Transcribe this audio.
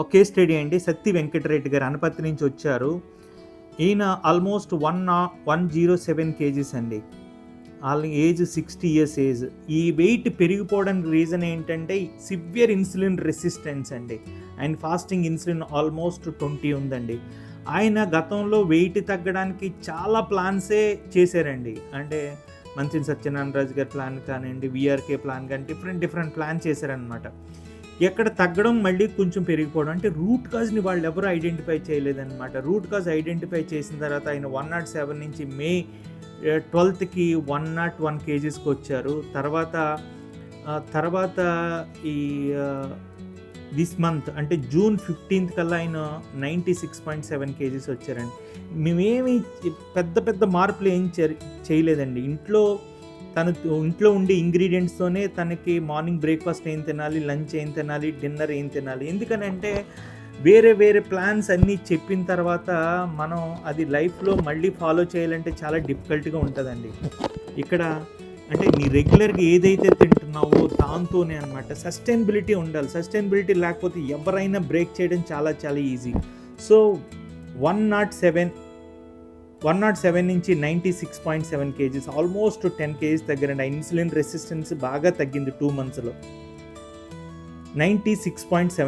ఒక case study అండి. సత్తి వెంకటరెడ్డి గారు అనపత్తి నుంచి వచ్చారు. ఈయన ఆల్మోస్ట్ 107 కేజీస్ అండి. వాళ్ళ ఏజ్ 60 ఇయర్స్ ఏజ్. ఈ వెయిట్ పెరిగిపోవడానికి రీజన్ ఏంటంటే సివియర్ ఇన్సులిన్ రెసిస్టెన్స్ అండి. ఆయన ఫాస్టింగ్ ఇన్సులిన్ ఆల్మోస్ట్ 20 ఉందండి. ఆయన గతంలో వెయిట్ తగ్గడానికి చాలా ప్లాన్సే చేశారండి. అంటే మంచిని సత్యనారాయణరాజు గారి ప్లాన్ కానివ్వండి, వీఆర్కే ప్లాన్ కానీ డిఫరెంట్ ప్లాన్ చేశారనమాట. ఎక్కడ తగ్గడం మళ్ళీ కొంచెం పెరిగిపోవడం, అంటే రూట్ కాజ్ని వాళ్ళు ఎవరు ఐడెంటిఫై చేయలేదన్నమాట. రూట్ కాజ్ ఐడెంటిఫై చేసిన తర్వాత ఆయన 107 నుంచి మే 12కి 101 కేజీస్కి వచ్చారు. తర్వాత ఈ దిస్ మంత్ అంటే జూన్ 15th కల్లా ఆయన 96.7 కేజీస్ వచ్చారండి. మేమేమి పెద్ద మార్పులు ఏం చేయలేదండి. ఇంట్లో ఉండే ఇంగ్రీడియంట్స్తోనే తనకి మార్నింగ్ బ్రేక్ఫాస్ట్ ఏం తినాలి, లంచ్ ఏం తినాలి, డిన్నర్ ఏం తినాలి. ఎందుకనంటే వేరే ప్లాన్స్ అన్నీ చెప్పిన తర్వాత మనం అది లైఫ్లో మళ్ళీ ఫాలో చేయాలంటే చాలా డిఫికల్ట్గా ఉంటుందండి. ఇక్కడ అంటే నీ రెగ్యులర్గా ఏదైతే తింటున్నావో దాంతోనే అనమాట. సస్టైనబిలిటీ ఉండాలి. సస్టైనబిలిటీ లేకపోతే ఎవరైనా బ్రేక్ చేయడం చాలా ఈజీ. సో 107 నుంచి 96.7 కేజీస్, ఆల్మోస్ట్ 10 కేజీస్ తగ్గారండి. ఆ ఇన్సులిన్ రెసిస్టెన్స్ బాగా తగ్గింది 2 monthsలో. 96.7